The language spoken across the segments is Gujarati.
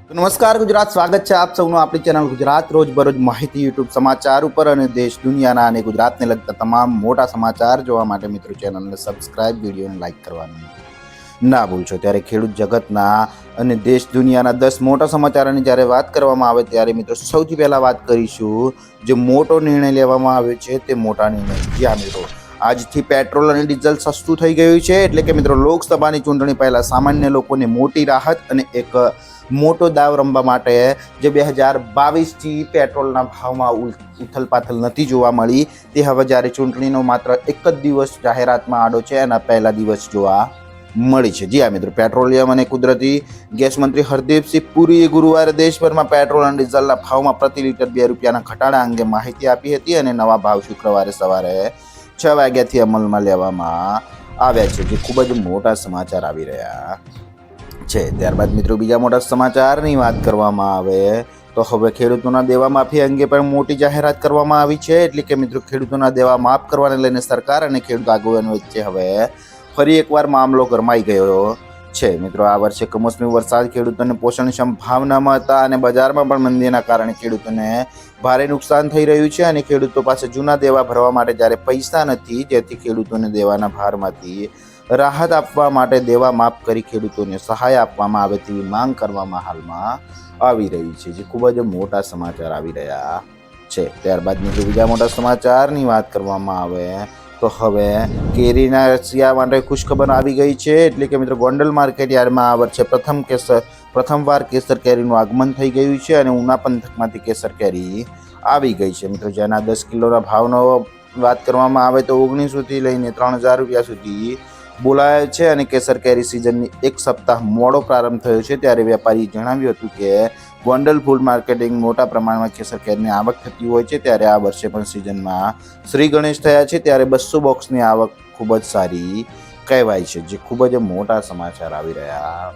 તો નમસ્કાર ગુજરાત, સ્વાગત છે આપ સૌનું આપણી ચેનલ ગુજરાત રોજબરોજ માહિતી યુટ્યુબ સમાચાર ઉપર અને દેશ દુનિયાના અને ગુજરાતને લગતા તમામ મોટા સમાચાર જોવા માટે મિત્રો ચેનલને સબસ્ક્રાઇબ, વિડીયોને લાઇક કરવાનું ના ભૂલશો। ત્યારે ખેડૂત જગતના અને દેશ દુનિયાના 10 મોટા સમાચારોની જ્યારે વાત કરવામાં આવે ત્યારે મિત્રો સૌથી પહેલાં વાત કરીશું જે મોટો નિર્ણય લેવામાં આવ્યો છે તે મોટા નિર્ણય। જ્યાં મિત્રો આજથી પેટ્રોલ અને ડીઝલ સસ્તું થઈ ગયું છે, એટલે કે મિત્રો લોકસભાની ચૂંટણી પહેલાં સામાન્ય લોકોને મોટી રાહત અને એક મોટો દાવ રમવા માટે જે 2022થી પેટ્રોલના ભાવમાં ઉથલપાથલ નથી જોવા મળી તે હવે જ્યારે ચૂંટણીનો માત્ર એક જ દિવસ જાહેરાતમાં આડો છે એના પહેલા દિવસ જોવા મળી છે। જી હા મિત્રો, પેટ્રોલિયમ અને કુદરતી ગેસ મંત્રી હરદીપસિંહ પુરીએ ગુરુવારે દેશભરમાં પેટ્રોલ અને ડીઝલના ભાવમાં પ્રતિ લીટર 2 રૂપિયાના ઘટાડા અંગે માહિતી આપી હતી અને નવા ભાવ શુક્રવારે સવારે 6 વાગ્યાથી અમલમાં લેવામાં આવ્યા છે, જે ખૂબ જ મોટા સમાચાર આવી રહ્યા છે। ત્યારબાદ મિત્રો બીજા મોટા સમાચારની વાત કરવામાં આવે તો હવે ખેડૂતોના દેવા માફી અંગે પણ મોટી જાહેરાત કરવામાં આવી છે। એટલે કે મિત્રો ખેડૂતોના દેવા માફ કરવાને લઈને સરકાર અને ખેડૂત આગેવાનો વચ્ચે હવે ફરી એકવાર મામલો ગરમાઈ ગયો છે। મિત્રો આ વર્ષે કમોસમી વરસાદ ખેડૂતોને પોષણક્ષમ ભાવ ન મળતા અને બજારમાં પણ મંદીના કારણે ખેડૂતોને ભારે નુકસાન થઈ રહ્યું છે અને ખેડૂતો પાસે જૂના દેવા ભરવા માટે જ્યારે પૈસા નથી, જેથી ખેડૂતોને દેવાના ભારમાંથી રાહત આપવા માટે દેવા માફ કરી ખેડૂતોને સહાય આપવામાં આવે તેવી માંગ કરવામાં હાલમાં આવી રહી છે, જે ખૂબ જ મોટા સમાચાર આવી રહ્યા છે। ત્યારબાદ મિત્રો બીજા મોટા સમાચારની વાત કરવામાં આવે તો હવે કેરીના રસિયા માટે ખુશખબર આવી ગઈ છે। એટલે કે મિત્રો ગોંડલ માર્કેટ યાર્ડમાં આ વર્ષે પ્રથમવાર કેસર કેરીનું આગમન થઈ ગયું છે અને ઉના પંથકમાંથી કેસર કેરી આવી ગઈ છે। મિત્રો જેના 10 કિલોના ભાવનો વાત કરવામાં આવે તો 1900થી લઈને 3000 રૂપિયા સુધી બોલાય છે અને કેસર કેરી સિઝનની એક સપ્તાહ મોડો પ્રારંભ થયો છે। ત્યારે વેપારીએ જણાવ્યું હતું કે ગોંડલ ફૂડ માર્કેટિંગ મોટા પ્રમાણમાં કેસર કેરીની આવક થતી હોય છે, ત્યારે આ વર્ષે પણ સિઝનમાં શ્રી ગણેશ થયા છે, ત્યારે 200 બોક્સની આવક ખૂબ જ સારી કહેવાય છે, જે ખૂબ જ મોટા સમાચાર આવી રહ્યા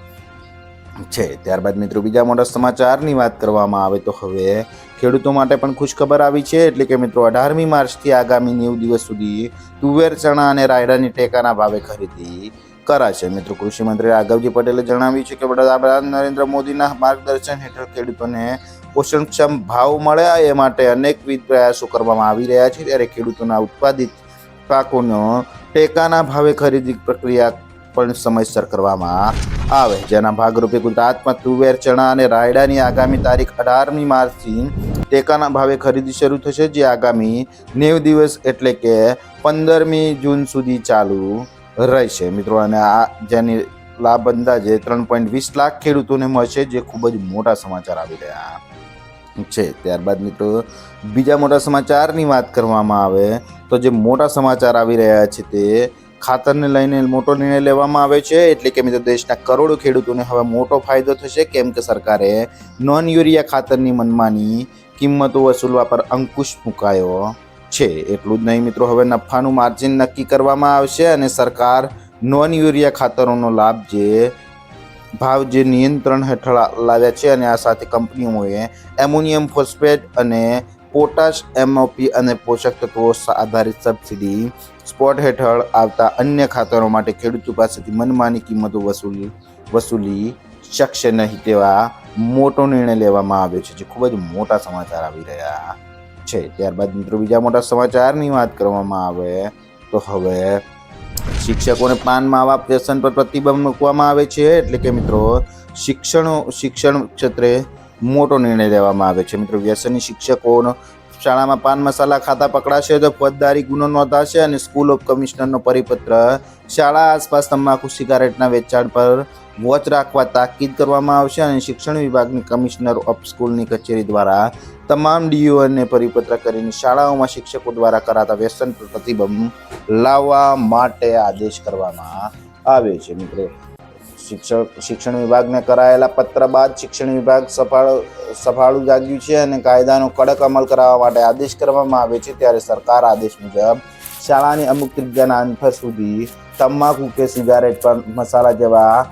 છે। ત્યારબાદ મિત્રો બીજા મોટા સમાચારની વાત કરવામાં આવે તો હવે ખેડૂતો માટે પણ ખુશખબર આવી છે। એટલે કે મિત્રો 18મી માર્ચથી આગામી 90 દિવસ સુધી તુવેર, ચણા અને રાયડાની ટેકાના ભાવે ખરીદી કરાશે। મિત્રો કૃષિ મંત્રી રાઘવજી પટેલે જણાવ્યું છે કે વડાપ્રધાન નરેન્દ્ર મોદીના માર્ગદર્શન હેઠળ ખેડૂતોને પોષણક્ષમ ભાવ મળે એ માટે અનેકવિધ પ્રયાસો કરવામાં આવી રહ્યા છે, ત્યારે ખેડૂતોના ઉત્પાદિત પાકોનો ટેકાના ભાવે ખરીદી પ્રક્રિયા પણ સમયસર કરવામાં આવે, જેના ભાગરૂપે ગુજરાતમાં તુવેર, ચણા અને રાયડાની આગામી તારીખ 18મી માર્ચથી ટેકાના ભાવે ખરીદી શરૂ થશે, જે આગામી 90 દિવસ એટલે કે 15મી જૂન સુધી ચાલુ રહેશે મિત્રો। અને આ જેની લાભ અંદાજે 3.20 લાખ ખેડૂતોને મળશે, જે ખૂબ જ મોટા સમાચાર આવી રહ્યા છે। ત્યારબાદ મિત્રો બીજા મોટા સમાચારની વાત કરવામાં આવે તો જે મોટા સમાચાર આવી રહ્યા છે તે ખાતરને લઈને મોટો નિર્ણય લેવામાં આવે છે। એટલે કે મિત્રો દેશના કરોડો ખેડૂતોને હવે મોટો ફાયદો થશે, કેમ કે સરકારે નોન યુરિયા ખાતરની મનમાની કિંમતો વસૂલવા પર અંકુશ મુકાયો છે। એટલું જ નહીં મિત્રો, હવે નફાનું માર્જિન નક્કી કરવામાં આવશે અને સરકાર નોન યુરિયા ખાતરોનો લાભ ભાવ નિયંત્રણ હેઠળ લાવ્યા છે અને આ સાથે કંપનીઓએ એમોનિયમ ફોસ્ફેટ અને પોટાશ, MOP અને પોષક તત્વો આધારિત સબસિડી સ્પોટ હેઠળ આવતા અન્ય ખાતરો માટે ખેડૂતો પાસેથી મનમાની કિંમતો વસૂલી શકશે નહીં તેવા મોટો નિર્ણય લેવામાં આવ્યો છે, જે ખૂબ જ મોટા સમાચાર આવી રહ્યા છે। ત્યારબાદ મિત્રો બીજા મોટા સમાચારની વાત કરવામાં આવે તો હવે શિક્ષકોને પાન માવા વ્યસન પર પ્રતિબંધ મૂકવામાં આવે છે। એટલે કે મિત્રો શિક્ષણ ક્ષેત્રે મોટો નિર્ણય લેવામાં આવે છે। મિત્રો વ્યસની શિક્ષકોનો શાળામાં પાન મસાલા ખાતા પકડાશે તો ફોજદારી ગુનો નોંધાશે અને સ્કૂલ ઓફ કમિશનરનો પરિપત્ર શાળા આસપાસ તમાકુ સિગારેટના વેચાણ પર વોચ રાખવા તાકીદ કરવામાં આવશે અને શિક્ષણ વિભાગની કમિશનર ઓફ સ્કૂલની કચેરી દ્વારા તમામ DOને પરિપત્ર કરીને શાળાઓમાં શિક્ષકો દ્વારા કરાતા વ્યસન પર પ્રતિબંધ લાવવા માટે આદેશ કરવામાં આવ્યો છે। મિત્રો શિક્ષણ વિભાગને કરાયેલા પત્ર બાદ શિક્ષણ વિભાગ સફાળું જાગ્યું છે અને કાયદાનો કડક અમલ કરાવવા માટે આદેશ કરવામાં આવે છે। ત્યારે સરકાર આદેશ મુજબ શાળાની અમુક ત્રિજ્યાના અંતર સુધી તમાકુ કે સિગારેટ પર મસાલા જેવા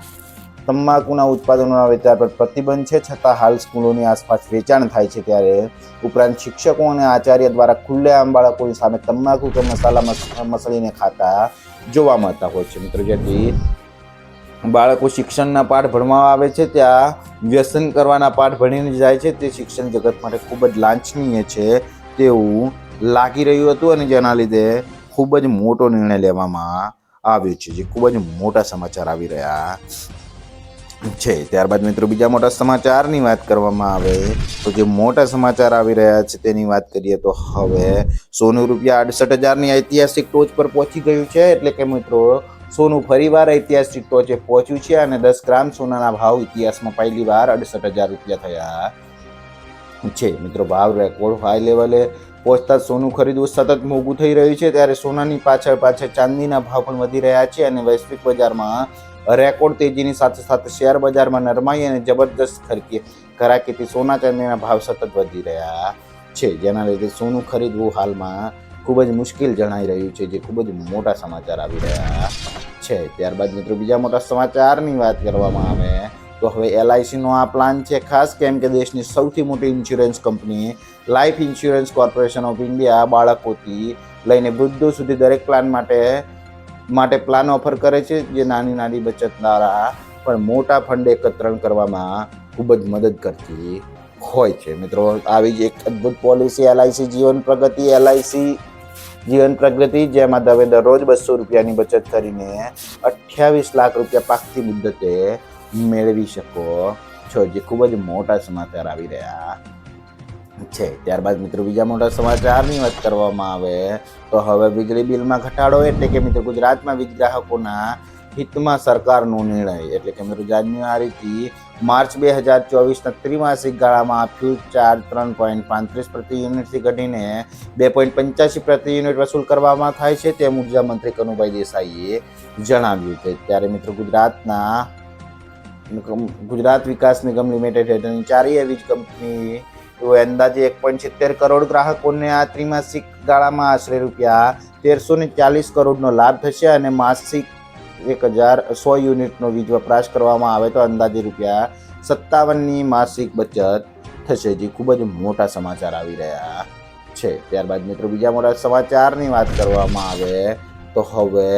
તમાકુના ઉત્પાદનોના વેચાણ પર પ્રતિબંધ છે, છતાં હાલ સ્કૂલોની આસપાસ વેચાણ થાય છે। ત્યારે ઉપરાંત શિક્ષકો અને આચાર્ય દ્વારા ખુલ્લેઆમ બાળકોની સામે તમાકુ કે મસાલા મસળીને ખાતા જોવા મળતા હોય છે મિત્રો, જેથી બાળકો શિક્ષણના પાઠ ભણવા આવે છે ત્યાં વ્યસન કરવાના પાઠ ભણીને જાય છે, તે શિક્ષણ જગત માટે ખૂબ જ લાંછનીય છે તેવું લાગી રહ્યું હતું અને જેના લીધે ખૂબ જ મોટો નિર્ણય લેવામાં આવ્યો છે, જે ખૂબ જ મોટા સમાચાર આવી રહ્યા છે. ત્યારબાદ મિત્રો બીજા મોટા સમાચારની વાત કરવામાં આવે તો જે મોટા સમાચાર આવી રહ્યા છે તેની વાત કરીએ તો હવે સોનું રૂપિયા 68,000ની ઐતિહાસિક ટોચ પર પહોંચી ગયું છે. એટલે કે મિત્રો સોનું ફરીવાર ઐતિહાસિક ટોચે પહોંચ્યું છે અને 10 ગ્રામ સોનાના ભાવ ઇતિહાસમાં પહેલી વાર 68,000 રૂપિયા થયા છે. મિત્રો ભાવ રેકોર્ડ હાઈ લેવલે પહોંચતા સોનું ખરીદવું સતત મોંઘું થઈ રહ્યું છે, ત્યારે સોનાની પાછળ ચાંદીના ભાવ પણ વધી રહ્યા છે અને વૈશ્વિક બજારમાં રેકોર્ડ તેજીની સાથે સાથે શેર બજારમાં નરમાઈ અને જબરદસ્ત ઘરાકીથી સોના ચાંદીના ભાવ સતત વધી રહ્યા છે, જેના લીધે સોનું ખરીદવું હાલમાં ખૂબ જ મુશ્કેલ જણાઈ રહ્યું છે, જે ખૂબ જ મોટા સમાચાર આવી રહ્યા છે. ત્યારબાદ મિત્રો બીજા મોટા સમાચારની વાત કરવામાં આવે તો હવે LICનો આ પ્લાન છે ખાસ, કેમ કે દેશની સૌથી મોટી insurance company life insurance corporation of India બાળકોથી લઈને વૃદ્ધો સુધી દરેક પ્લાન માટે પ્લાન ઓફર કરે છે, જે નાની બચત દ્વારા પણ મોટા ફંડ એકત્રણ કરવામાં ખૂબ જ મદદ કરતી હોય છે. મિત્રો આવી જ એક અદ્ભુત પોલિસી LIC જીવન પ્રગતિ, જેમાં તમે દરરોજ 200 રૂપિયાની બચત કરીને 28 લાખ રૂપિયા પાકતી મુદ્દતે મેળવી શકો છો, જે ખૂબ જ મોટા સમાચાર આવી રહ્યા છે. ત્યારબાદ મિત્રો બીજા મોટા સમાચારની વાત કરવામાં આવે તો હવે વીજળી બિલમાં ઘટાડો, એટલે કે મિત્રો ગુજરાતમાં વીજ ગ્રાહકોના હિતમાં સરકારનો નિર્ણય. એટલે કે મિત્રો જાન્યુઆરીથી માર્ચ 2024ના ત્રિમાસિક ગાળામાં ફ્યુઝ ચાર્જ 3.35 પ્રતિ યુનિટથી ઘટીને 2.85 પ્રતિ યુનિટ વસૂલ કરવામાં થાય છે, તેમ ઉર્જા મંત્રી કનુભાઈ દેસાઈએ જણાવ્યું છે. ત્યારે મિત્રો ગુજરાત વિકાસ નિગમ લિમિટેડ હેઠળની ચારેય વીજ કંપની અંદાજે 1.70 કરોડ ગ્રાહકોને આ ત્રિમાસિક ગાળામાં આશરે રૂપિયા 1340 કરોડનો લાભ થશે અને માસિક 1,100 યુનિટનો વીજ વપરાશ કરવામાં આવે તો અંદાજે રૂપિયા 57ની માસિક બચત થશે, જે ખૂબ જ મોટા સમાચાર આવી રહ્યા છે. ત્યારબાદ મિત્રો બીજા મોટા સમાચારની વાત કરવામાં આવે તો હવે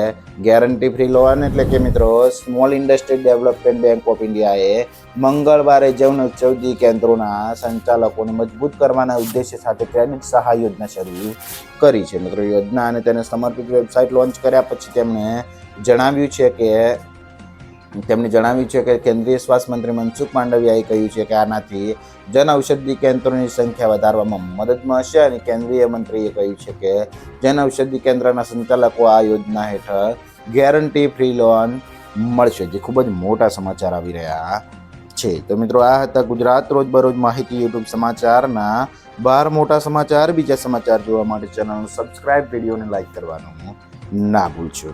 ગેરંટી ફ્રી લોન, એટલે કે મિત્રો small industry development bank of ઇન્ડિયાએ મંગળવારે જન ઔષધિ કેન્દ્રોના સંચાલકોને મજબૂત કરવાના ઉદ્દેશ્ય સાથે ક્રેડિટ સહાય યોજના શરૂ કરી છે. મિત્રો યોજના અને તેને સમર્પિત વેબસાઇટ લોન્ચ કર્યા પછી તેમણે જણાવ્યું છે કે કેન્દ્રીય સ્વાસ્થ્ય મંત્રી મનસુખ માંડવિયાએ કહ્યું છે કે આનાથી જન ઔષધિ કેન્દ્રોની સંખ્યા વધારવામાં મદદ મળશે અને કેન્દ્રીય મંત્રીએ કહ્યું છે કે જન ઔષધિ કેન્દ્રના સંચાલકો આ યોજના હેઠળ ગેરંટી ફ્રી લોન મળશે, જે ખૂબ જ મોટા સમાચાર આવી રહ્યા છે. તો મિત્રો આ હતા ગુજરાત રોજબરોજ માહિતી યુટ્યુબ સમાચારના 12 મોટા સમાચાર. બીજા સમાચાર જોવા માટે ચેનલને સબસ્ક્રાઇબ, વિડીયોને લાઇક કરવાનું ના ભૂલશો.